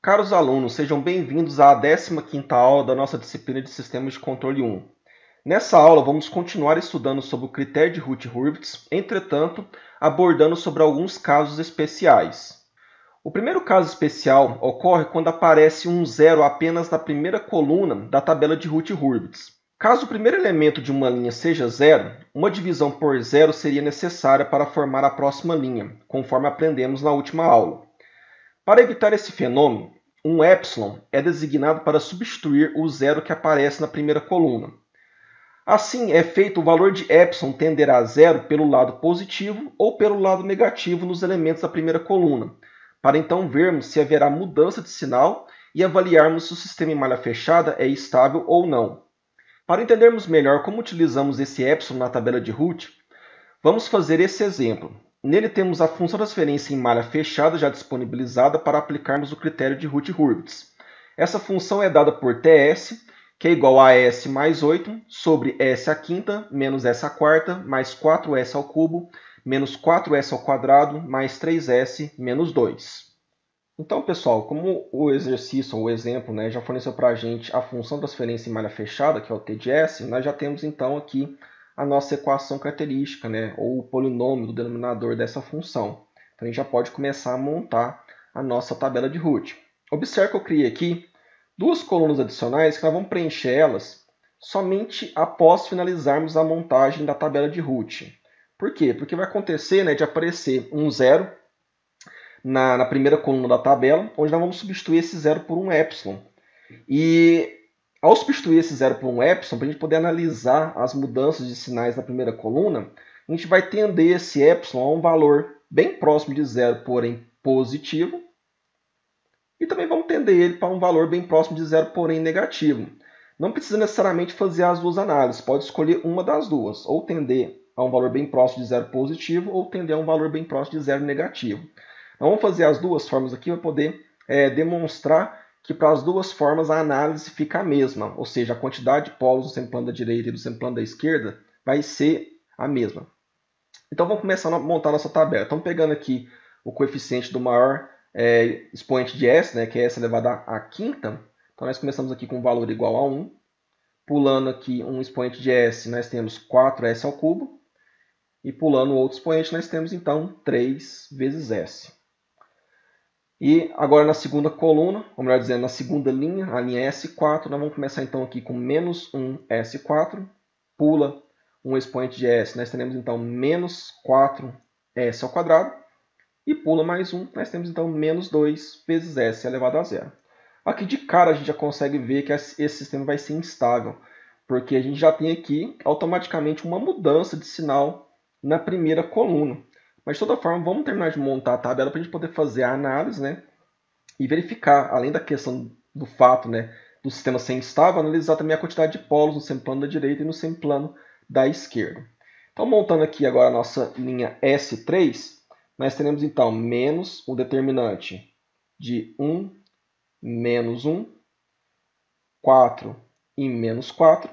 Caros alunos, sejam bem-vindos à 15ª aula da nossa disciplina de Sistemas de Controle 1. Nessa aula, vamos continuar estudando sobre o critério de Routh-Hurwitz, entretanto, abordando sobre alguns casos especiais. O primeiro caso especial ocorre quando aparece um zero apenas na primeira coluna da tabela de Routh-Hurwitz. Caso o primeiro elemento de uma linha seja zero, uma divisão por zero seria necessária para formar a próxima linha, conforme aprendemos na última aula. Para evitar esse fenômeno, um epsilon é designado para substituir o zero que aparece na primeira coluna. Assim, é feito o valor de epsilon tenderá a zero pelo lado positivo ou pelo lado negativo nos elementos da primeira coluna, para então vermos se haverá mudança de sinal e avaliarmos se o sistema em malha fechada é estável ou não. Para entendermos melhor como utilizamos esse epsilon na tabela de Routh, vamos fazer esse exemplo. Nele temos a função de transferência em malha fechada já disponibilizada para aplicarmos o critério de Routh-Hurwitz. Essa função é dada por Ts, que é igual a S mais 8 sobre S à quinta menos S à quarta mais 4S ao cubo menos 4S ao quadrado mais 3S menos 2. Então, pessoal, como o exercício ou o exemplo já forneceu para a gente a função de transferência em malha fechada, que é o T de S, nós já temos então aqui a nossa equação característica, ou o polinômio do denominador dessa função. Então, a gente já pode começar a montar a nossa tabela de Routh. Observe que eu criei aqui duas colunas adicionais que nós vamos preencher elas somente após finalizarmos a montagem da tabela de Routh. Por quê? Porque vai acontecer de aparecer um zero na primeira coluna da tabela, onde nós vamos substituir esse zero por um epsilon. E ao substituir esse zero por um epsilon, para a gente poder analisar as mudanças de sinais na primeira coluna, a gente vai tender esse epsilon a um valor bem próximo de zero, porém positivo. E também vamos tender ele para um valor bem próximo de zero, porém negativo. Não precisa necessariamente fazer as duas análises, pode escolher uma das duas, ou tender a um valor bem próximo de zero positivo, ou tender a um valor bem próximo de zero negativo. Então, vamos fazer as duas formas aqui para poder demonstrar que para as duas formas a análise fica a mesma, ou seja, a quantidade de polos do semiplano da direita e do semiplano da esquerda vai ser a mesma. Então vamos começar a montar nossa tabela. Estamos pegando aqui o coeficiente do maior expoente de S, que é S elevado à quinta. Então nós começamos aqui com um valor igual a 1. Pulando aqui um expoente de S, nós temos 4S ao cubo. E pulando o outro expoente, nós temos então 3 vezes S. E agora na segunda coluna, ou melhor dizendo, na segunda linha, a linha S4, nós vamos começar então aqui com menos 1S4, pula um expoente de S, nós teremos então menos 4S ao quadrado, e pula mais 1, nós temos então menos 2 vezes S elevado a zero. Aqui de cara a gente já consegue ver que esse sistema vai ser instável, porque a gente já tem aqui automaticamente uma mudança de sinal na primeira coluna. Mas, de toda forma, vamos terminar de montar a tabela para a gente poder fazer a análise e verificar, além da questão do fato do sistema ser instável, analisar também a quantidade de polos no semiplano da direita e no semiplano da esquerda. Então, montando aqui agora a nossa linha S3, nós teremos então menos o determinante de 1, menos 1, 4 e menos 4,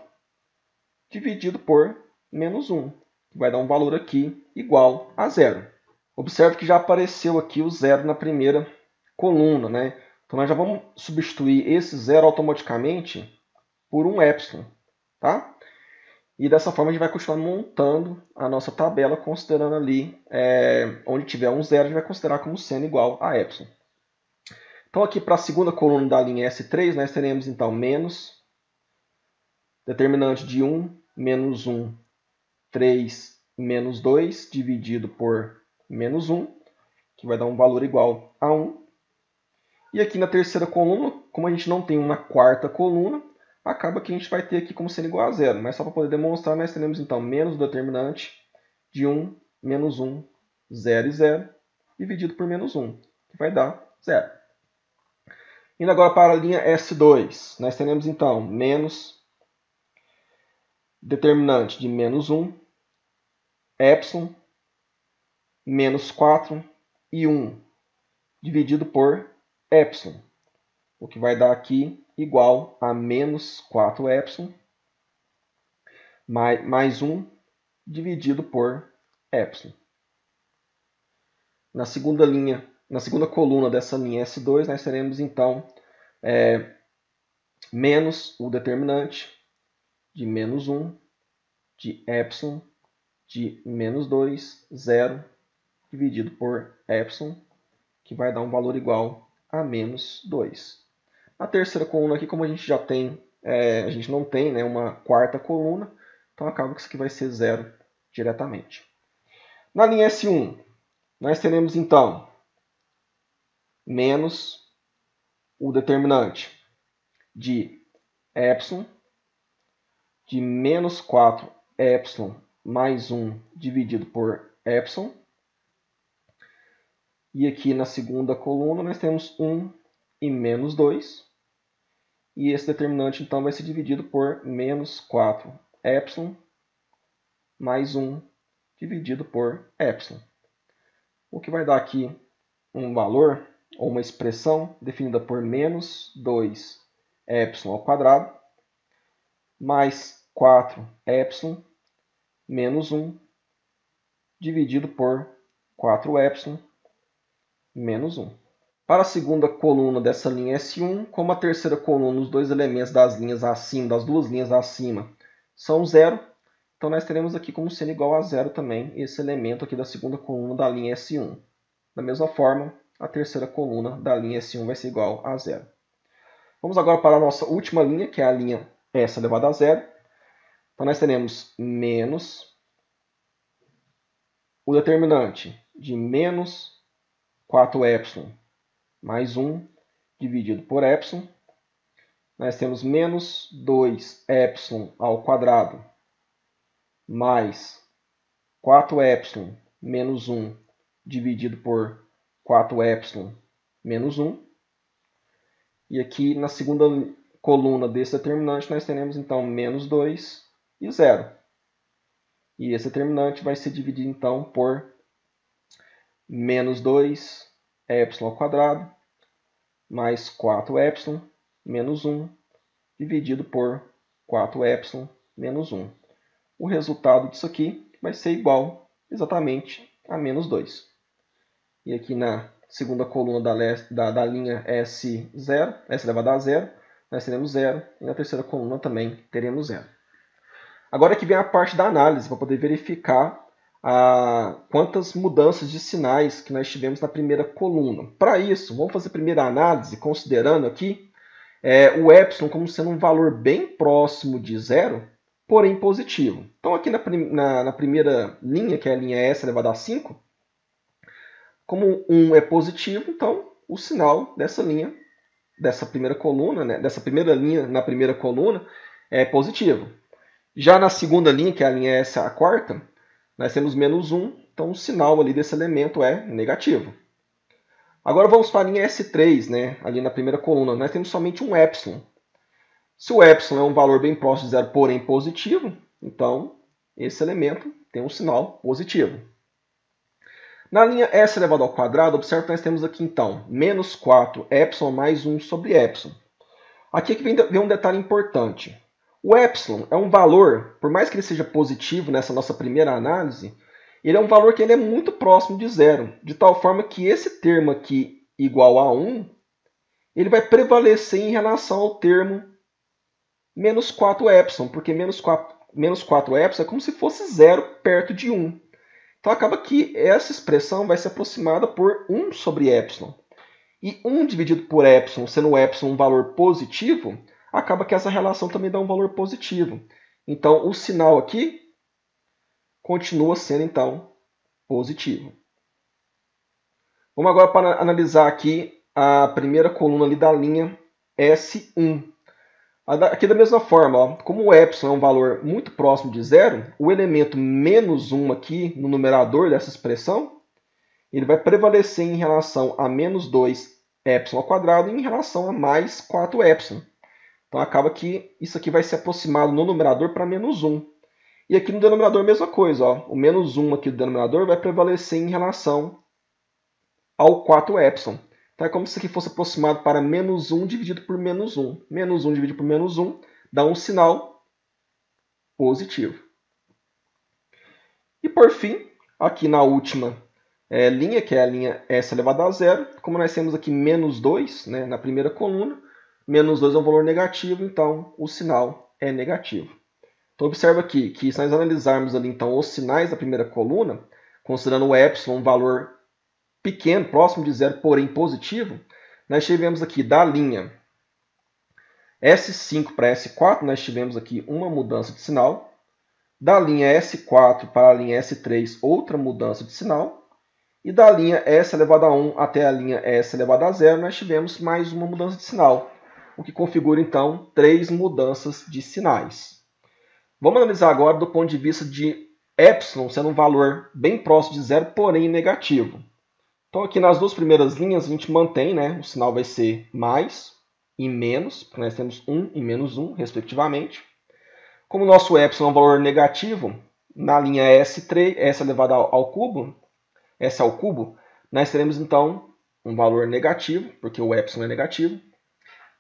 dividido por menos 1, que vai dar um valor aqui igual a zero. Observe que já apareceu aqui o zero na primeira coluna, Então nós já vamos substituir esse zero automaticamente por um epsilon, tá? E dessa forma a gente vai continuar montando a nossa tabela, considerando ali, onde tiver um zero, a gente vai considerar como sendo igual a epsilon. Então aqui para a segunda coluna da linha S3, nós teremos então menos determinante de 1, menos 1, 3, menos 2, dividido por menos 1, que vai dar um valor igual a 1. E aqui na terceira coluna, como a gente não tem uma quarta coluna, acaba que a gente vai ter aqui como sendo igual a zero. Mas só para poder demonstrar, nós teremos então menos o determinante de 1, menos 1, 0 e 0, dividido por menos 1, que vai dar 0. Indo agora para a linha S2, nós teremos então menos determinante de menos 1, epsilon, menos 4 e 1, dividido por epsilon, o que vai dar aqui igual a menos 4 epsilon mais 1 dividido por epsilon. Na segunda linha na segunda coluna dessa linha S2, nós teremos então menos o determinante de menos 1, de epsilon, de menos 2, 0, dividido por epsilon, que vai dar um valor igual a menos 2. Na terceira coluna aqui, como a gente já tem, a gente não tem, né, uma quarta coluna, então acaba que isso aqui vai ser 0 diretamente. Na linha S1, nós teremos então menos o determinante de epsilon, de menos 4 epsilon mais 1 dividido por epsilon. E aqui na segunda coluna nós temos 1 e menos 2. E esse determinante então vai ser dividido por menos 4 epsilon mais 1 dividido por epsilon. O que vai dar aqui um valor, ou uma expressão, definida por menos 2 epsilon ao quadrado, mais 4 epsilon menos 1 dividido por 4 epsilon menos 1. Para a segunda coluna dessa linha S1, como a terceira coluna, os dois elementos das linhas acima, das duas linhas acima, são 0, então nós teremos aqui como sendo igual a 0 também esse elemento aqui da segunda coluna da linha S1. Da mesma forma, a terceira coluna da linha S1 vai ser igual a 0. Vamos agora para a nossa última linha, que é a linha S elevado a 0. Então nós teremos menos o determinante de menos 4 epsilon mais 1 dividido por epsilon. Nós temos menos 2 epsilon ao quadrado mais 4 epsilon menos 1 dividido por 4 epsilon menos 1. E aqui na segunda coluna desse determinante nós teremos então menos 2 e 0. E esse determinante vai ser dividido então por menos 2 epsilon ao quadrado mais 4 epsilon menos 1 dividido por 4 epsilon menos 1. O resultado disso aqui vai ser igual exatamente a menos 2. E aqui na segunda coluna da linha S0, S elevado a 0, nós teremos 0. E na terceira coluna também teremos 0. Agora aqui vem a parte da análise, para poder verificar quantas mudanças de sinais que nós tivemos na primeira coluna. Para isso, vamos fazer a primeira análise, considerando aqui o epsilon como sendo um valor bem próximo de 0, porém positivo. Então aqui na primeira linha, que é a linha S elevado a 5, como 1 é positivo, então o sinal dessa linha, dessa primeira coluna, né, dessa primeira linha na primeira coluna, é positivo. Já na segunda linha, que é a linha S a quarta, nós temos menos 1, então o sinal ali desse elemento é negativo. Agora vamos para a linha S3, né, ali na primeira coluna, nós temos somente um epsilon. Se o epsilon é um valor bem próximo de 0, porém positivo, então esse elemento tem um sinal positivo. Na linha S elevado ao quadrado, observe que nós temos aqui então menos 4 epsilon mais 1 sobre epsilon. Aqui vem um detalhe importante. O epsilon é um valor, por mais que ele seja positivo nessa nossa primeira análise, ele é um valor que ele é muito próximo de 0, de tal forma que esse termo aqui igual a 1, ele vai prevalecer em relação ao termo menos 4 epsilon, porque menos 4 epsilon é como se fosse 0 perto de 1. Então acaba que essa expressão vai ser aproximada por 1 sobre epsilon. E 1 dividido por epsilon, sendo o epsilon um valor positivo, acaba que essa relação também dá um valor positivo. Então o sinal aqui continua sendo então positivo. Vamos agora para analisar aqui a primeira coluna ali da linha S1. Aqui da mesma forma, ó, como o epsilon é um valor muito próximo de 0, o elemento menos 1 aqui no numerador dessa expressão, ele vai prevalecer em relação a menos 2 epsilon ao quadrado e em relação a mais 4 epsilon. Então acaba que isso aqui vai ser aproximado no numerador para menos 1. E aqui no denominador a mesma coisa, ó, o menos 1 aqui do denominador vai prevalecer em relação ao 4 epsilon. Então é como se isso aqui fosse aproximado para menos 1 dividido por menos 1. Menos 1 dividido por menos 1 dá um sinal positivo. E por fim, aqui na última linha, que é a linha S elevado a zero. Como nós temos aqui menos 2, né, na primeira coluna, menos 2 é um valor negativo, então o sinal é negativo. Então observa aqui que se nós analisarmos ali então os sinais da primeira coluna, considerando o epsilon um valor pequeno, próximo de zero, porém positivo, nós tivemos aqui da linha S5 para S4, nós tivemos aqui uma mudança de sinal. Da linha S4 para a linha S3, outra mudança de sinal. E da linha S elevado a 1 até a linha S elevado a zero, nós tivemos mais uma mudança de sinal, o que configura, então, 3 mudanças de sinais. Vamos analisar agora do ponto de vista de epsilon sendo um valor bem próximo de zero, porém negativo. Então, aqui nas duas primeiras linhas, a gente mantém, né, o sinal vai ser mais e menos, porque nós temos 1 e menos 1, respectivamente. Como o nosso epsilon é um valor negativo, na linha S3, S elevado ao cubo, S ao cubo, nós teremos então um valor negativo, porque o epsilon é negativo.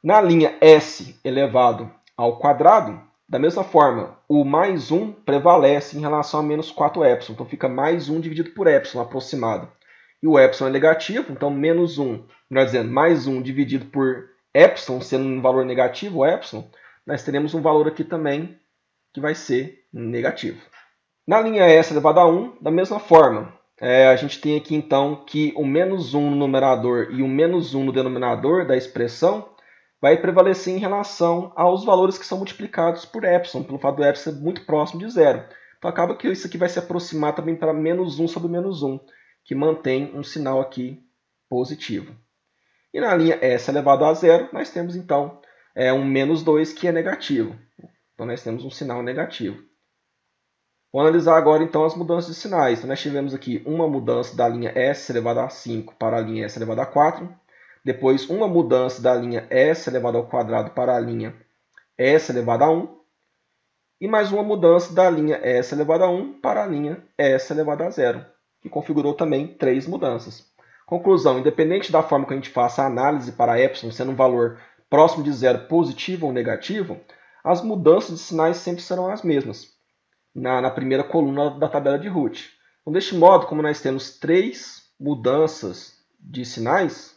Na linha S elevado ao quadrado, da mesma forma, o mais 1 prevalece em relação a menos 4 epsilon. Então fica mais 1 dividido por epsilon aproximado. E o epsilon é negativo, então menos 1, melhor dizendo, mais 1 dividido por epsilon, sendo um valor negativo, o epsilon, nós teremos um valor aqui também que vai ser negativo. Na linha S elevado a 1, da mesma forma, a gente tem aqui então que o menos 1 no numerador e o menos 1 no denominador da expressão vai prevalecer em relação aos valores que são multiplicados por epsilon, pelo fato do epsilon ser muito próximo de zero. Então acaba que isso aqui vai se aproximar também para menos 1 sobre menos 1, que mantém um sinal aqui positivo. E na linha S elevado a zero, nós temos então um menos 2 que é negativo. Então, nós temos um sinal negativo. Vamos analisar agora, então, as mudanças de sinais. Então, nós tivemos aqui uma mudança da linha S elevado a 5 para a linha S elevado a 4. Depois, uma mudança da linha S elevado ao quadrado para a linha S elevado a 1. E mais uma mudança da linha S elevado a 1 para a linha S elevado a 0, que configurou também 3 mudanças. Conclusão, independente da forma que a gente faça a análise para epsilon, sendo um valor próximo de zero, positivo ou negativo, as mudanças de sinais sempre serão as mesmas, na primeira coluna da tabela de Root. Então, deste modo, como nós temos 3 mudanças de sinais,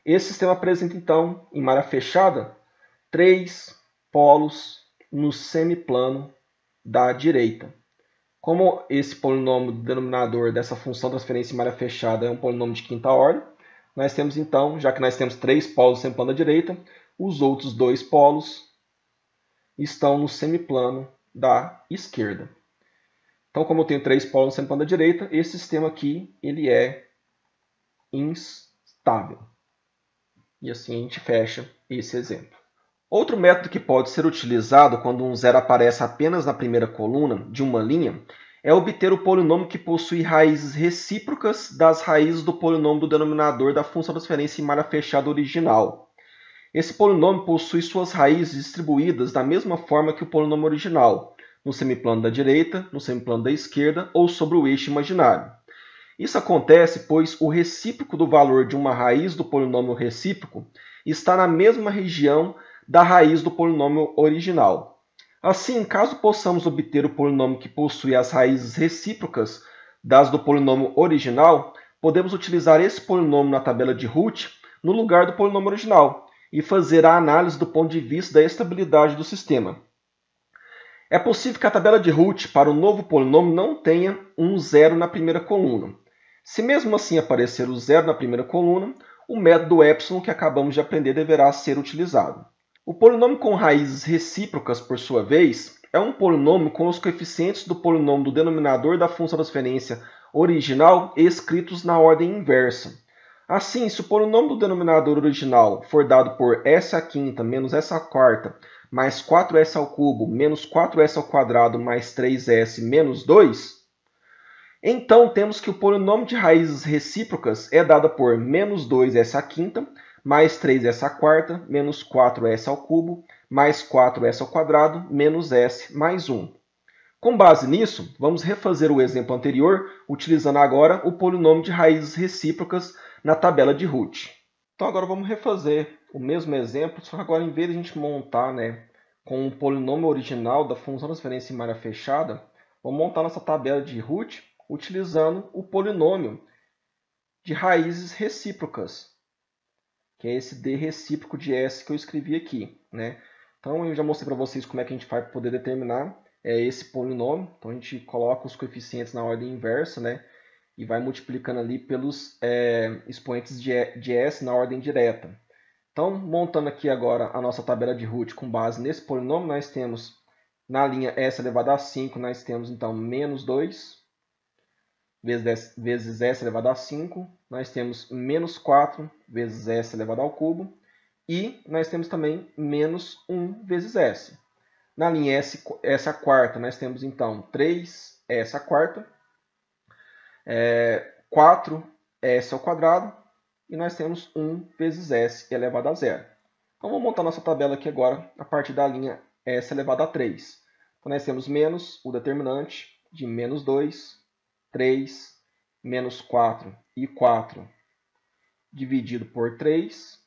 esse sistema apresenta, então, em malha fechada, 3 polos no semiplano da direita. Como esse polinômio do denominador dessa função de transferência em malha fechada é um polinômio de quinta ordem, nós temos, então, já que nós temos 3 polos no semiplano da direita, os outros 2 polos estão no semiplano da esquerda. Então, como eu tenho 3 polos no semiplano da direita, esse sistema aqui ele é instável. E assim a gente fecha esse exemplo. Outro método que pode ser utilizado quando um zero aparece apenas na primeira coluna de uma linha é obter o polinômio que possui raízes recíprocas das raízes do polinômio do denominador da função de transferência em malha fechada original. Esse polinômio possui suas raízes distribuídas da mesma forma que o polinômio original, no semiplano da direita, no semiplano da esquerda ou sobre o eixo imaginário. Isso acontece pois o recíproco do valor de uma raiz do polinômio recíproco está na mesma região da raiz do polinômio original. Assim, caso possamos obter o polinômio que possui as raízes recíprocas das do polinômio original, podemos utilizar esse polinômio na tabela de Root no lugar do polinômio original e fazer a análise do ponto de vista da estabilidade do sistema. É possível que a tabela de Root para o novo polinômio não tenha um zero na primeira coluna. Se mesmo assim aparecer o zero na primeira coluna, o método epsilon que acabamos de aprender deverá ser utilizado. O polinômio com raízes recíprocas, por sua vez, é um polinômio com os coeficientes do polinômio do denominador da função de transferência original escritos na ordem inversa. Assim, se o polinômio do denominador original for dado por s à quinta menos s à quarta mais 4s ao cubo menos 4s ao quadrado mais 3s menos 2, então temos que o polinômio de raízes recíprocas é dado por menos 2s à quinta mais 3s à quarta, menos 4s ao cubo, mais 4s ao quadrado, menos s mais 1. Com base nisso, vamos refazer o exemplo anterior, utilizando agora o polinômio de raízes recíprocas na tabela de Root. Então agora vamos refazer o mesmo exemplo, só que agora em vez de a gente montar com o polinômio original da função de transferência em malha fechada, vamos montar nossa tabela de Root utilizando o polinômio de raízes recíprocas, que é esse d recíproco de s que eu escrevi aqui, né? Então, eu já mostrei para vocês como é que a gente vai poder determinar esse polinômio. Então, a gente coloca os coeficientes na ordem inversa, né? E vai multiplicando ali pelos expoentes de s na ordem direta. Então, montando aqui agora a nossa tabela de root com base nesse polinômio, nós temos na linha s elevado a 5, nós temos então menos 2 vezes s elevado a 5. Nós temos menos 4 vezes s elevado ao cubo. E nós temos também menos 1 vezes s. Na linha s à quarta, nós temos então 3s à quarta, 4s ao quadrado, e nós temos 1 vezes s elevado a zero. Então, vamos montar nossa tabela aqui agora a partir da linha s elevado a 3. Então, nós temos menos o determinante de menos 2, 3, menos 4 e 4 dividido por 3,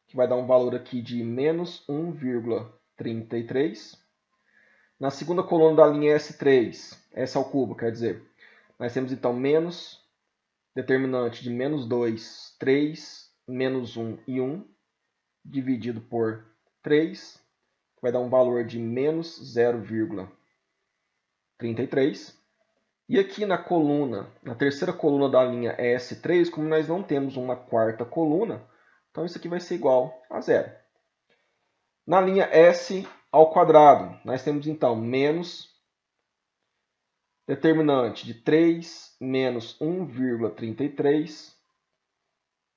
que vai dar um valor aqui de menos 1,33. Na segunda coluna da linha S3, S ao cubo, quer dizer, nós temos então menos determinante de menos 2, 3, menos 1 e 1, dividido por 3, que vai dar um valor de menos 0,33. E aqui na terceira coluna da linha S3, como nós não temos uma quarta coluna, então isso aqui vai ser igual a zero. Na linha S ao quadrado, nós temos então menos determinante de 3 menos 1,33,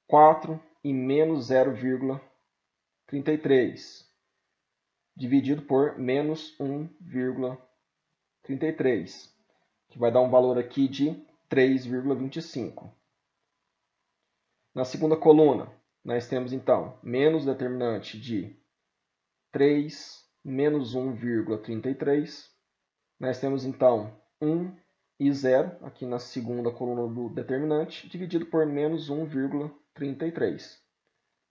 4 e menos 0,33, dividido por menos 1,33, que vai dar um valor aqui de 3,25. Na segunda coluna, nós temos então menos determinante de 3 menos 1,33. Nós temos então 1 e 0 aqui na segunda coluna do determinante, dividido por menos 1,33,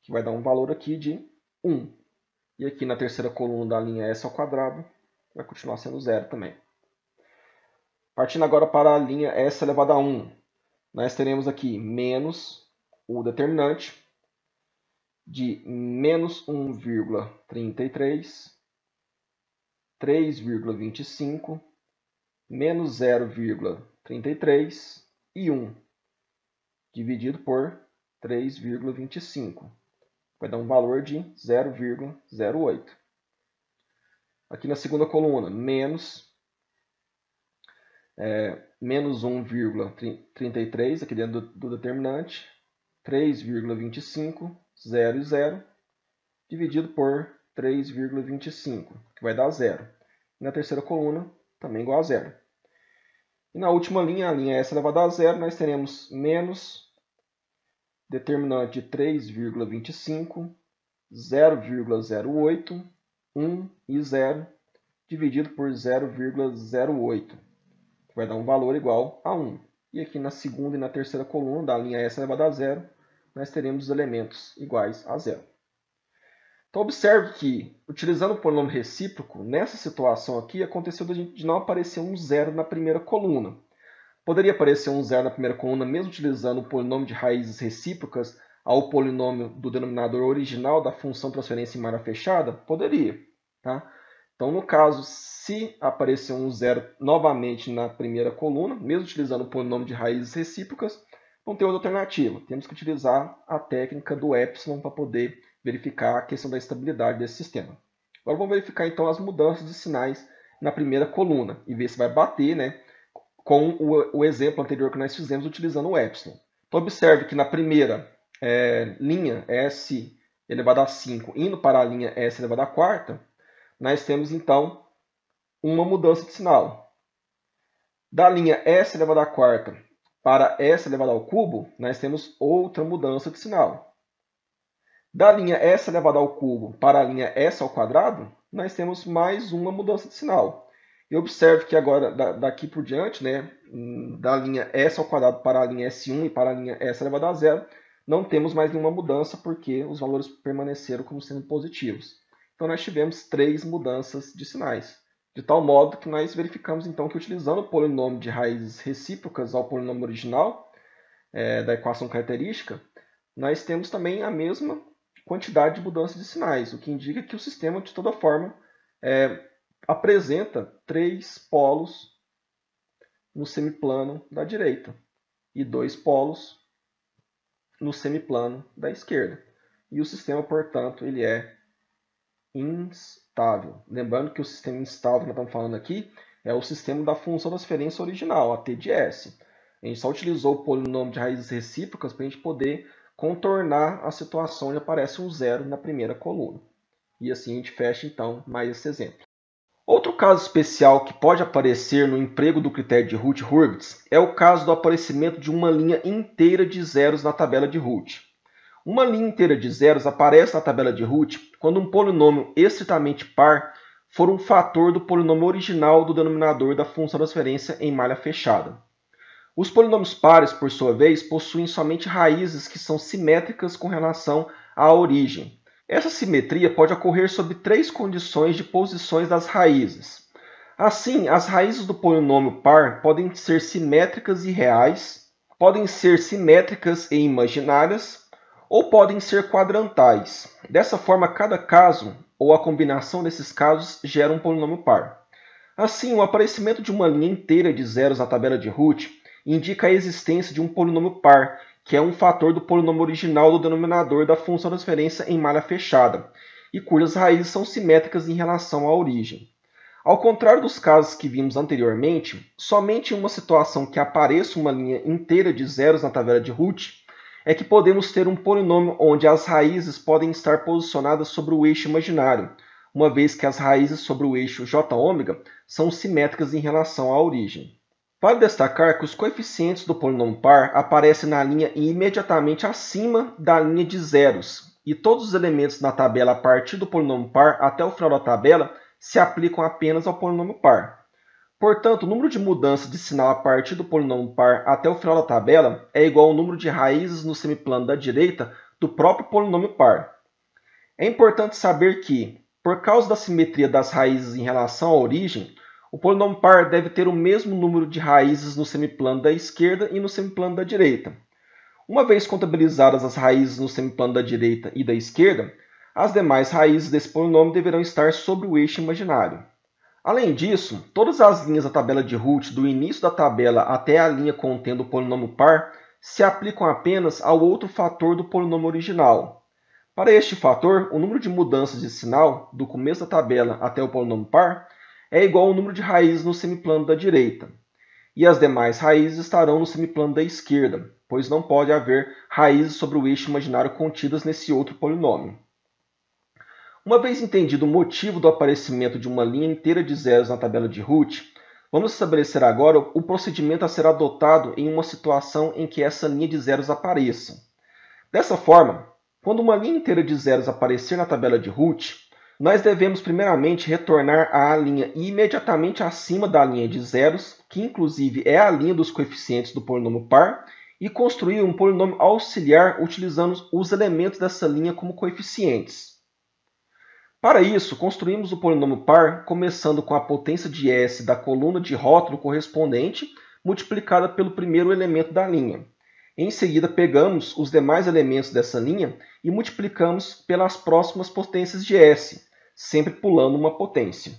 que vai dar um valor aqui de 1. E aqui na terceira coluna da linha S ao quadrado, vai continuar sendo 0 também. Partindo agora para a linha S elevado a 1, nós teremos aqui menos o determinante de menos 1,33, 3,25, menos 0,33 e 1, dividido por 3,25. Vai dar um valor de 0,08. Aqui na segunda coluna, menos 1,33 aqui dentro do determinante, 3,25, 0 e 0, dividido por 3,25, que vai dar 0. E na terceira coluna, também igual a 0. E na última linha, a linha S elevado a 0, nós teremos menos determinante de 3,25, 0,08, 1 e 0, dividido por 0,08, que vai dar um valor igual a 1. E aqui na segunda e na terceira coluna da linha S elevado a 0, nós teremos os elementos iguais a 0. Então, observe que, utilizando o polinômio recíproco, nessa situação aqui, aconteceu de não aparecer um zero na primeira coluna. Poderia aparecer um zero na primeira coluna, mesmo utilizando o polinômio de raízes recíprocas ao polinômio do denominador original da função transferência em área fechada? Poderia. Tá? Então, no caso, se aparecer um zero novamente na primeira coluna, mesmo utilizando o polinômio de raízes recíprocas, não tem outra alternativa. Temos que utilizar a técnica do epsilon para poder verificar a questão da estabilidade desse sistema. Agora vamos verificar então as mudanças de sinais na primeira coluna e ver se vai bater, né, com o exemplo anterior que nós fizemos utilizando o epsilon. Então observe que na primeira linha S elevado a 5 indo para a linha S elevado a quarta, nós temos então uma mudança de sinal. Da linha S elevado a quarta para S elevado ao cubo, nós temos outra mudança de sinal. Da linha S elevado ao cubo para a linha S ao quadrado, nós temos mais uma mudança de sinal. E observe que agora, daqui por diante, né, da linha S ao quadrado para a linha S1 e para a linha S elevado a zero, não temos mais nenhuma mudança porque os valores permaneceram como sendo positivos. Então, nós tivemos 3 mudanças de sinais. De tal modo que nós verificamos então que utilizando o polinômio de raízes recíprocas ao polinômio original da equação característica, nós temos também a mesma quantidade de mudanças de sinais, o que indica que o sistema, de toda forma, apresenta 3 polos no semiplano da direita e 2 polos no semiplano da esquerda. E o sistema, portanto, ele é instável. Lembrando que o sistema instável que nós estamos falando aqui é o sistema da função da transferência original, a t de s. A gente só utilizou o polinômio de raízes recíprocas para a gente poder contornar a situação onde aparece um zero na primeira coluna. E assim a gente fecha, então, mais esse exemplo. Outro caso especial que pode aparecer no emprego do critério de Routh-Hurwitz é o caso do aparecimento de uma linha inteira de zeros na tabela de Routh. Uma linha inteira de zeros aparece na tabela de Routh quando um polinômio estritamente par for um fator do polinômio original do denominador da função de transferência em malha fechada. Os polinômios pares, por sua vez, possuem somente raízes que são simétricas com relação à origem. Essa simetria pode ocorrer sob 3 condições de posições das raízes. Assim, as raízes do polinômio par podem ser simétricas e reais, podem ser simétricas e imaginárias, ou podem ser quadrantais. Dessa forma, cada caso, ou a combinação desses casos, gera um polinômio par. Assim, o aparecimento de uma linha inteira de zeros na tabela de Routh indica a existência de um polinômio par, que é um fator do polinômio original do denominador da função de transferência em malha fechada, e cujas raízes são simétricas em relação à origem. Ao contrário dos casos que vimos anteriormente, somente em uma situação que apareça uma linha inteira de zeros na tabela de Routh é que podemos ter um polinômio onde as raízes podem estar posicionadas sobre o eixo imaginário, uma vez que as raízes sobre o eixo Jω são simétricas em relação à origem. Vale destacar que os coeficientes do polinômio par aparecem na linha imediatamente acima da linha de zeros, e todos os elementos na tabela a partir do polinômio par até o final da tabela se aplicam apenas ao polinômio par. Portanto, o número de mudanças de sinal a partir do polinômio par até o final da tabela é igual ao número de raízes no semiplano da direita do próprio polinômio par. É importante saber que, por causa da simetria das raízes em relação à origem, o polinômio par deve ter o mesmo número de raízes no semiplano da esquerda e no semiplano da direita. Uma vez contabilizadas as raízes no semiplano da direita e da esquerda, as demais raízes desse polinômio deverão estar sobre o eixo imaginário. Além disso, todas as linhas da tabela de Routh, do início da tabela até a linha contendo o polinômio par, se aplicam apenas ao outro fator do polinômio original. Para este fator, o número de mudanças de sinal, do começo da tabela até o polinômio par, é igual ao número de raízes no semiplano da direita. E as demais raízes estarão no semiplano da esquerda, pois não pode haver raízes sobre o eixo imaginário contidas nesse outro polinômio. Uma vez entendido o motivo do aparecimento de uma linha inteira de zeros na tabela de Routh, vamos estabelecer agora o procedimento a ser adotado em uma situação em que essa linha de zeros apareça. Dessa forma, quando uma linha inteira de zeros aparecer na tabela de Routh, nós devemos primeiramente retornar à linha imediatamente acima da linha de zeros, que inclusive é a linha dos coeficientes do polinômio par, e construir um polinômio auxiliar utilizando os elementos dessa linha como coeficientes. Para isso, construímos o polinômio par começando com a potência de S da coluna de rótulo correspondente multiplicada pelo primeiro elemento da linha. Em seguida, pegamos os demais elementos dessa linha e multiplicamos pelas próximas potências de S, sempre pulando uma potência.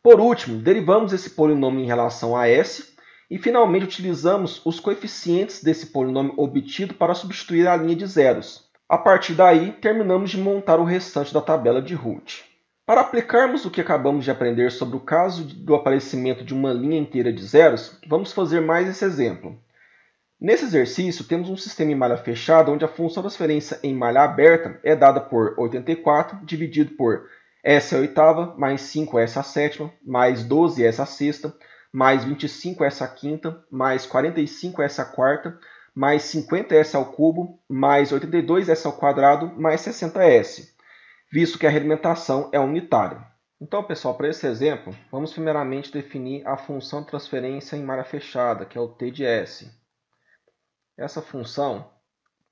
Por último, derivamos esse polinômio em relação a S e, finalmente, utilizamos os coeficientes desse polinômio obtido para substituir a linha de zeros. A partir daí, terminamos de montar o restante da tabela de Routh. Para aplicarmos o que acabamos de aprender sobre o caso do aparecimento de uma linha inteira de zeros, vamos fazer mais esse exemplo. Nesse exercício, temos um sistema em malha fechada onde a função de transferência em malha aberta é dada por 84 dividido por S à oitava, mais 5S à sétima, mais 12S à sexta, mais 25S à quinta, mais 45S à quarta, mais 50S ao cubo, mais 82S ao quadrado, mais 60S, visto que a realimentação é unitária. Então, pessoal, para esse exemplo, vamos primeiramente definir a função de transferência em malha fechada, que é o t de s. Essa função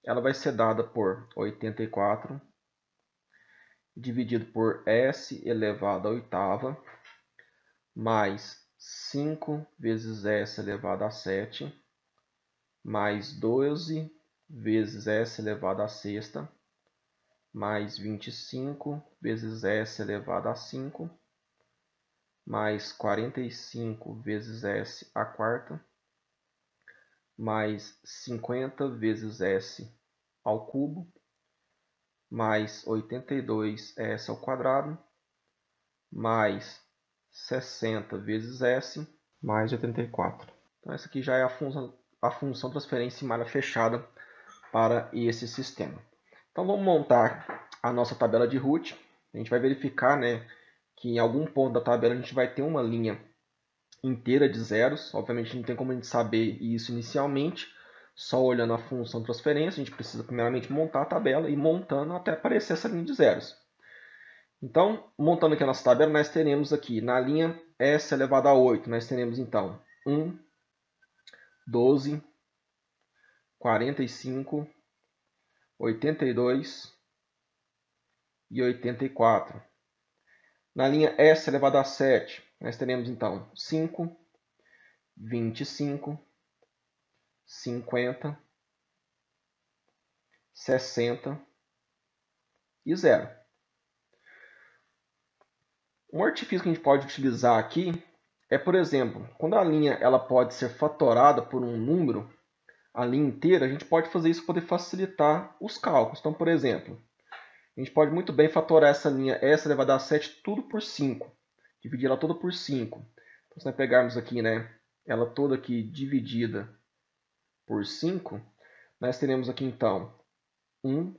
ela vai ser dada por 84 dividido por s elevado à oitava mais 5 vezes s elevado a 7, mais 12 vezes s elevado a sexta, mais 25 vezes s elevado a 5, mais 45 vezes s à quarta, mais 50 vezes s ao cubo, mais 82s ao quadrado, mais 60 vezes s, mais 84. Então, essa aqui já é a função transferência em malha fechada para esse sistema. Então, vamos montar a nossa tabela de Root. A gente vai verificar, né, que em algum ponto da tabela a gente vai ter uma linha inteira de zeros. Obviamente, não tem como a gente saber isso inicialmente, só olhando a função transferência. A gente precisa primeiramente montar a tabela e montando até aparecer essa linha de zeros. Então, montando aqui a nossa tabela, nós teremos aqui na linha s elevado a 8, nós teremos então 1, 12, 45, 82 e 84. Na linha s elevado a 7, nós teremos então 5, 25, 50, 60 e 0. Um artifício que a gente pode utilizar aqui é, por exemplo, quando a linha ela pode ser fatorada por um número, a linha inteira, a gente pode fazer isso para poder facilitar os cálculos. Então, por exemplo, a gente pode muito bem fatorar essa linha s elevado a 7 tudo por 5. Dividir ela toda por 5. Então, se nós pegarmos aqui, né, ela toda aqui dividida por 5, nós teremos aqui então 1,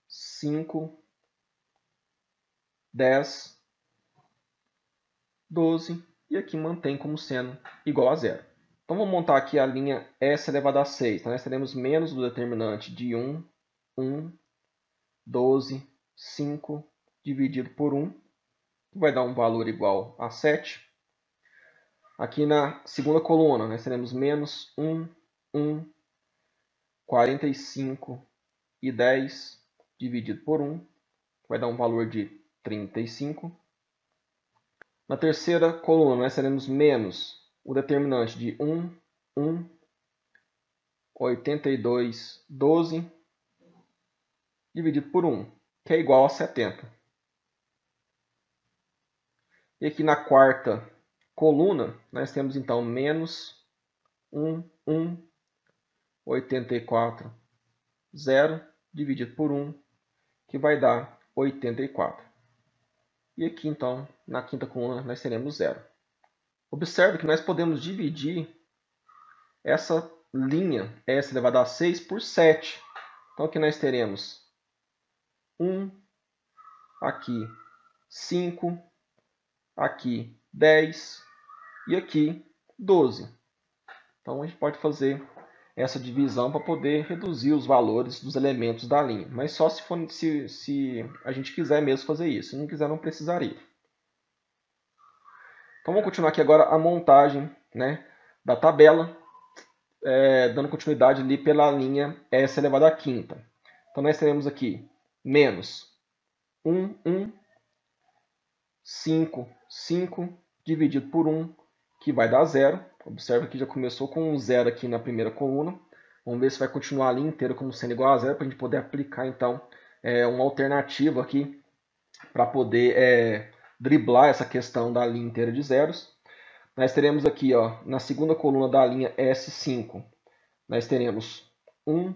5, 10, 12 e aqui mantém como sendo igual a 0. Então vamos montar aqui a linha s elevado a 6. Então, nós teremos menos do determinante de 1, 12, 5 dividido por 1, que vai dar um valor igual a 7. Aqui na segunda coluna nós teremos menos 1, 45 e 10 dividido por 1, que vai dar um valor de 35. Na terceira coluna nós teremos menos o determinante de 1, 82, 12 dividido por 1, que é igual a 70. E aqui na quarta coluna, nós temos então menos 1, 84, 0 dividido por 1, que vai dar 84. E aqui então, na quinta coluna, nós teremos 0. Observe que nós podemos dividir essa linha s elevado a 6 por 7. Então aqui nós teremos 1, aqui 5, aqui 10 e aqui 12. Então a gente pode fazer essa divisão para poder reduzir os valores dos elementos da linha, mas só se a gente quiser mesmo fazer isso. Se não quiser, não precisaria. Então vamos continuar aqui agora a montagem, né, da tabela, dando continuidade ali pela linha s elevado à quinta. Então nós teremos aqui menos 1, 5, 5 dividido por 1, que vai dar 0. Observe que já começou com um 0 aqui na primeira coluna. Vamos ver se vai continuar a linha inteira como sendo igual a 0, para a gente poder aplicar então uma alternativa aqui para poder driblar essa questão da linha inteira de zeros. Nós teremos aqui, ó, na segunda coluna da linha S5, nós teremos 1,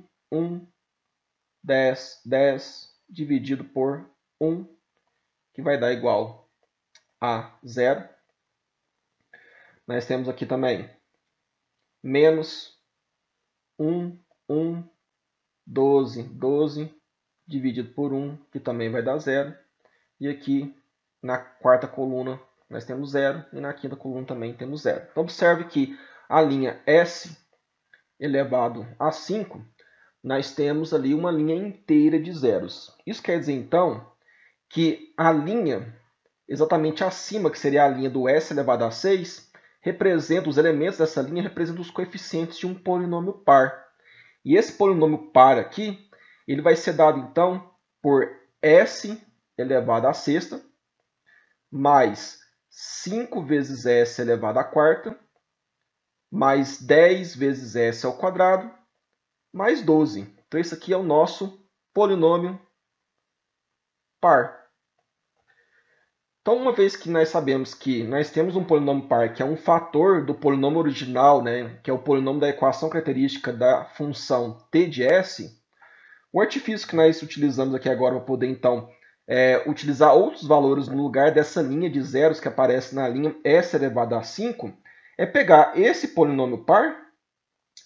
10, 10 dividido por 1, que vai dar igual a 0. Nós temos aqui também menos 1, 12, 12 dividido por 1, que também vai dar 0. E aqui na quarta coluna nós temos 0 e na quinta coluna também temos 0. Então observe que a linha S elevado a 5, nós temos ali uma linha inteira de zeros. Isso quer dizer então que a linha exatamente acima, que seria a linha do S elevado a 6, representa os elementos dessa linha, representam os coeficientes de um polinômio par. E esse polinômio par aqui, ele vai ser dado então por S elevado à sexta mais 5 vezes s elevado à quarta, mais 10 vezes s ao quadrado, mais 12. Então, esse aqui é o nosso polinômio par. Então, uma vez que nós sabemos que nós temos um polinômio par, que é um fator do polinômio original, né, que é o polinômio da equação característica da função t de s, o artifício que nós utilizamos aqui agora para poder, então, utilizar outros valores no lugar dessa linha de zeros que aparece na linha s elevado a 5, é pegar esse polinômio par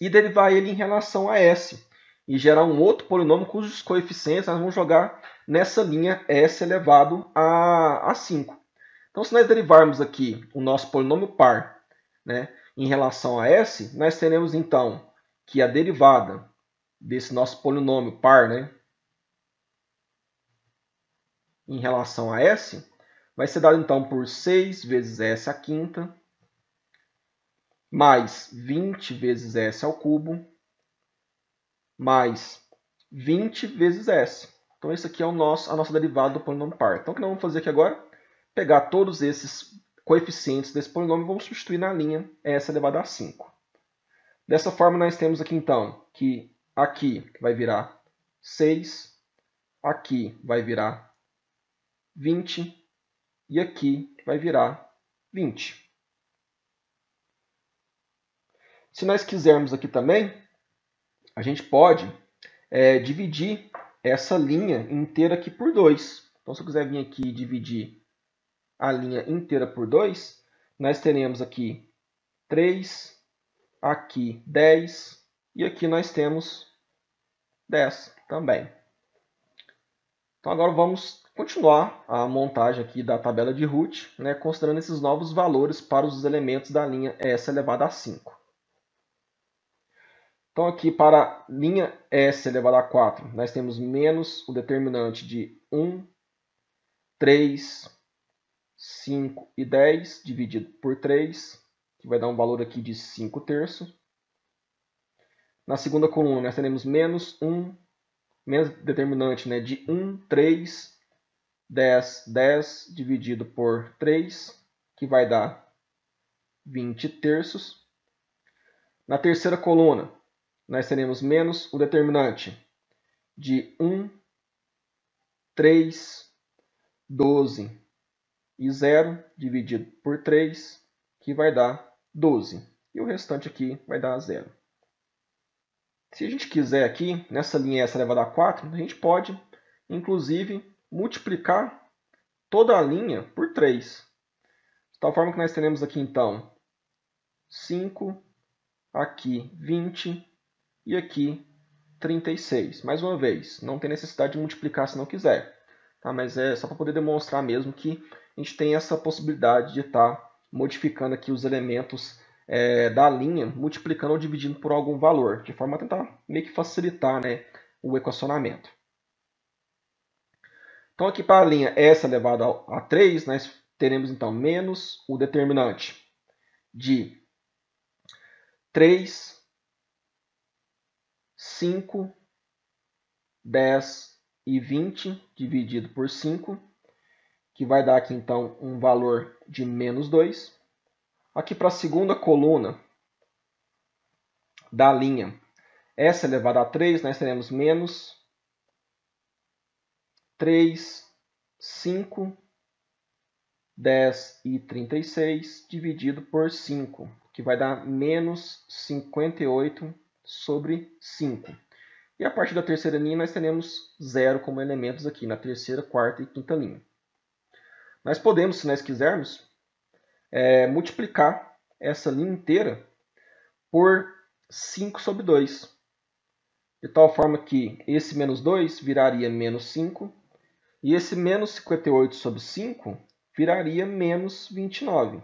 e derivar ele em relação a s, e gerar um outro polinômio cujos coeficientes nós vamos jogar nessa linha s elevado a 5. Então, se nós derivarmos aqui o nosso polinômio par, né, em relação a s, nós teremos, então, que a derivada desse nosso polinômio par, né, em relação a s, vai ser dado, então, por 6 vezes s à quinta, mais 20 vezes s ao cubo, mais 20 vezes s. Então, esse aqui é a nossa derivada do polinômio par. Então, o que nós vamos fazer aqui agora? Pegar todos esses coeficientes desse polinômio e vamos substituir na linha s elevado a 5. Dessa forma, nós temos aqui, então, que aqui vai virar 6, aqui vai virar 20 e aqui vai virar 20. Se nós quisermos aqui também, a gente pode dividir essa linha inteira aqui por 2. Então, se eu quiser vir aqui e dividir a linha inteira por 2, nós teremos aqui 3, aqui 10 e aqui nós temos 10 também. Então, agora vamos continuar a montagem aqui da tabela de Root, né, considerando esses novos valores para os elementos da linha s elevado a 5. Então, aqui para a linha s elevado a 4, nós temos menos o determinante de 1, 3, 5 e 10 dividido por 3, que vai dar um valor aqui de 5 terços. Na segunda coluna, nós teremos menos determinante, né, de 1, 3, 10, 10 dividido por 3, que vai dar 20 terços. Na terceira coluna, nós teremos menos o determinante de 1, 3, 12 e 0 dividido por 3, que vai dar 12. E o restante aqui vai dar 0. Se a gente quiser aqui, nessa linha s elevado a 4, a gente pode, inclusive, multiplicar toda a linha por 3. De tal forma que nós teremos aqui, então, 5, aqui 20 e aqui 36. Mais uma vez, não tem necessidade de multiplicar se não quiser, tá? Mas é só para poder demonstrar mesmo que a gente tem essa possibilidade de estar modificando aqui os elementos da linha, multiplicando ou dividindo por algum valor, de forma a tentar meio que facilitar, né, o equacionamento. Então, aqui para a linha s elevado a 3, nós teremos então menos o determinante de 3, 5, 10 e 20 dividido por 5, que vai dar aqui então um valor de menos 2. Aqui para a segunda coluna da linha s elevado a 3, nós teremos menos 3, 5, 10 e 36 dividido por 5, que vai dar menos 58 sobre 5. E a partir da terceira linha nós teremos 0 como elementos aqui na terceira, quarta e quinta linha. Nós podemos, se nós quisermos, multiplicar essa linha inteira por 5 sobre 2. De tal forma que esse menos 2 viraria menos 5. E esse menos 58 sobre 5 viraria menos 29.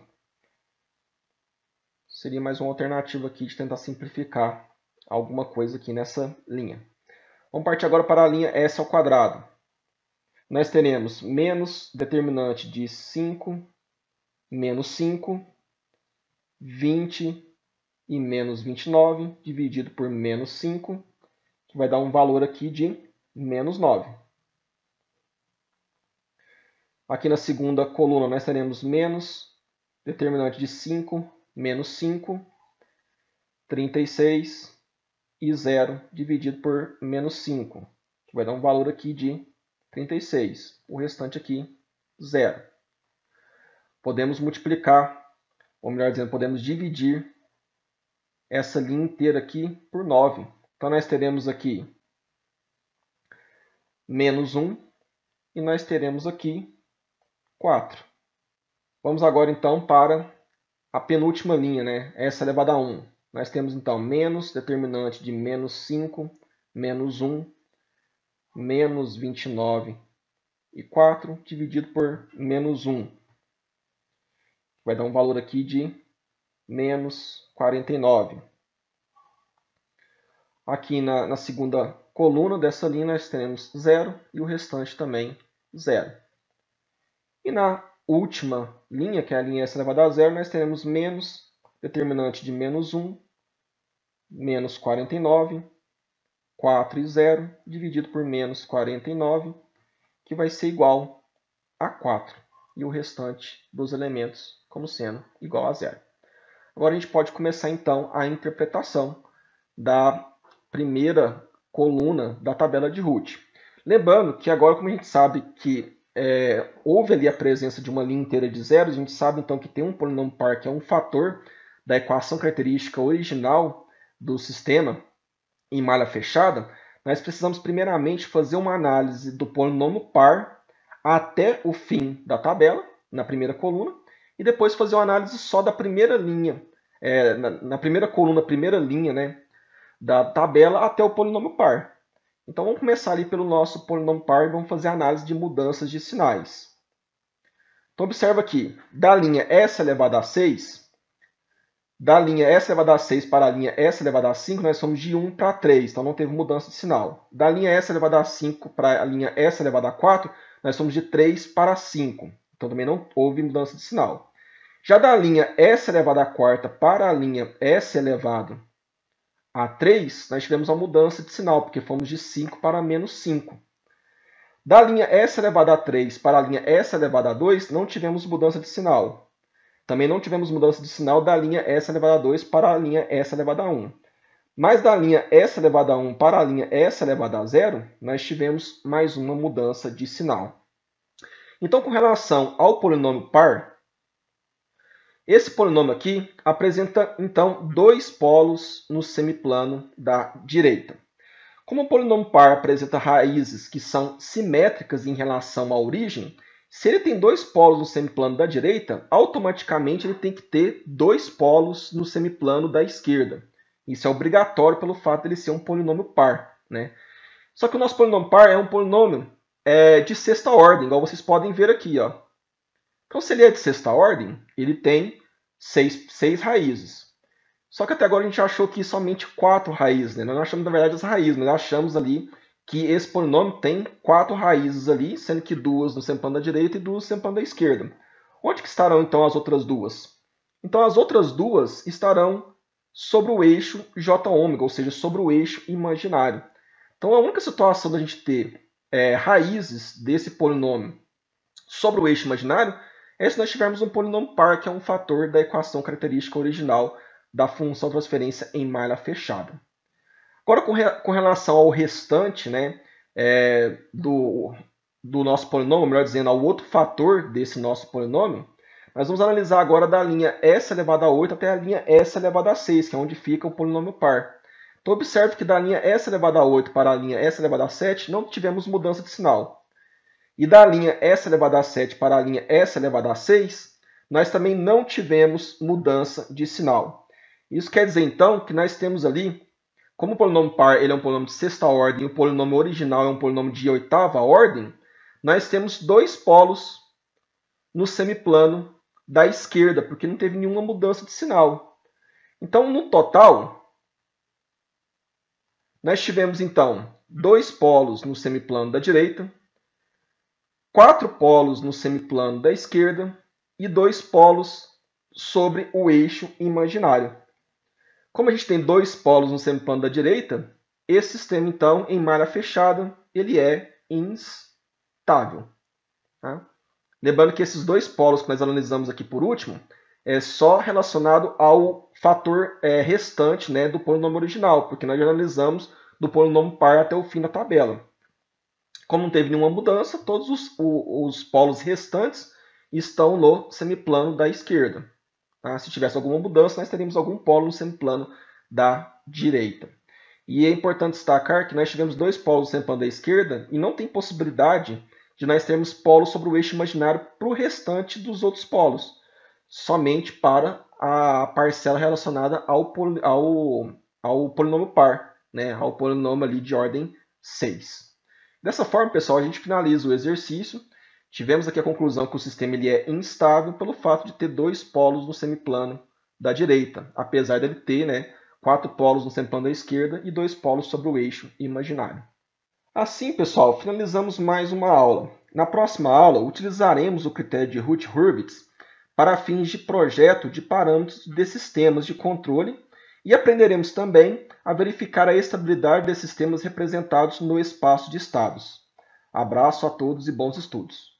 Seria mais uma alternativa aqui de tentar simplificar alguma coisa aqui nessa linha. Vamos partir agora para a linha s ao quadrado. Nós teremos menos determinante de 5, menos 5, 20 e menos 29, dividido por menos 5, que vai dar um valor aqui de menos 9. Aqui na segunda coluna nós teremos menos, determinante de 5, menos 5, 36 e 0 dividido por menos 5, que vai dar um valor aqui de 36. O restante aqui, 0. Podemos multiplicar, ou melhor dizendo, podemos dividir essa linha inteira aqui por 9. Então, nós teremos aqui menos 1 e nós teremos aqui 4. Vamos agora, então, para a penúltima linha, né? S elevado a 1. Nós temos, então, menos determinante de menos 5, menos 1, menos 29 e 4, dividido por menos 1. Vai dar um valor aqui de menos 49. Aqui na segunda coluna dessa linha nós teremos 0 e o restante também 0. E na última linha, que é a linha S elevado a 0, nós teremos menos determinante de menos 1, menos 49, 4 e 0, dividido por menos 49, que vai ser igual a 4. E o restante dos elementos como sendo igual a 0. Agora a gente pode começar então a interpretação da primeira coluna da tabela de Root. Lembrando que agora, como a gente sabe que houve ali a presença de uma linha inteira de zeros, a gente sabe então que tem um polinômio par que é um fator da equação característica original do sistema em malha fechada. Nós precisamos primeiramente fazer uma análise do polinômio par até o fim da tabela, na primeira coluna, e depois fazer uma análise só da primeira linha, na primeira coluna, primeira linha, né, da tabela até o polinômio par. Então vamos começar ali pelo nosso polinômio par e vamos fazer a análise de mudanças de sinais. Então observa aqui, da linha S elevado a 6, da linha S elevado a 6 para a linha S elevado a 5, nós somos de 1 para 3, então não teve mudança de sinal. Da linha S elevado a 5 para a linha S elevado a 4, nós somos de 3 para 5, então também não houve mudança de sinal. Já da linha S elevado a 4 para a linha S elevado a 3, nós tivemos uma mudança de sinal, porque fomos de 5 para menos 5. Da linha S elevado a 3 para a linha S elevado a 2, não tivemos mudança de sinal. Também não tivemos mudança de sinal da linha S elevado a 2 para a linha S elevado a 1. Mas da linha S elevado a 1 para a linha S elevado a 0, nós tivemos mais uma mudança de sinal. Então, com relação ao polinômio par, esse polinômio aqui apresenta, então, dois polos no semiplano da direita. Como o polinômio par apresenta raízes que são simétricas em relação à origem, se ele tem dois polos no semiplano da direita, automaticamente ele tem que ter dois polos no semiplano da esquerda. Isso é obrigatório pelo fato de ele ser um polinômio par, né? Só que o nosso polinômio par é um polinômio de sexta ordem, igual vocês podem ver aqui, ó. Então, se ele é de sexta ordem, ele tem seis raízes. Só que até agora a gente achou que somente 4 raízes, né? Nós não achamos, na verdade, as raízes, mas nós achamos ali que esse polinômio tem 4 raízes ali, sendo que 2 no semiplano da direita e 2 no semiplano da esquerda. Onde que estarão, então, as outras 2? Então, as outras 2 estarão sobre o eixo J-ômega, ou seja, sobre o eixo imaginário. Então, a única situação da gente ter raízes desse polinômio sobre o eixo imaginário é se nós tivermos um polinômio par, que é um fator da equação característica original da função transferência em malha fechada. Agora, com relação ao restante, né, do nosso polinômio, melhor dizendo, ao outro fator desse nosso polinômio, nós vamos analisar agora da linha S elevado a 8 até a linha S elevado a 6, que é onde fica o polinômio par. Então, observe que da linha S elevado a 8 para a linha S elevado a 7, não tivemos mudança de sinal. E da linha S elevado a 7 para a linha S elevado a 6, nós também não tivemos mudança de sinal. Isso quer dizer, então, que nós temos ali, como o polinômio par ele é um polinômio de sexta ordem e o polinômio original é um polinômio de oitava ordem, nós temos dois polos no semiplano da esquerda, porque não teve nenhuma mudança de sinal. Então, no total, nós tivemos, então, dois polos no semiplano da direita, 4 polos no semiplano da esquerda e 2 polos sobre o eixo imaginário. Como a gente tem 2 polos no semiplano da direita, esse sistema, então, em malha fechada, ele é instável. Tá? Lembrando que esses dois polos que nós analisamos aqui por último é só relacionado ao fator restante, né, do polinômio original, porque nós já analisamos do polinômio par até o fim da tabela. Como não teve nenhuma mudança, todos os polos restantes estão no semiplano da esquerda. Tá? Se tivesse alguma mudança, nós teríamos algum polo no semiplano da direita. E é importante destacar que nós tivemos dois polos no semiplano da esquerda e não tem possibilidade de nós termos polos sobre o eixo imaginário para o restante dos outros polos, somente para a parcela relacionada ao polinômio par, né? Ao polinômio ali de ordem 6. Dessa forma, pessoal, a gente finaliza o exercício. Tivemos aqui a conclusão que o sistema ele é instável pelo fato de ter dois polos no semiplano da direita, apesar dele ter, né, 4 polos no semiplano da esquerda e 2 polos sobre o eixo imaginário. Assim, pessoal, finalizamos mais uma aula. Na próxima aula, utilizaremos o critério de Routh-Hurwitz para fins de projeto de parâmetros de sistemas de controle e aprenderemos também a verificar a estabilidade de sistemas representados no espaço de estados. Abraço a todos e bons estudos!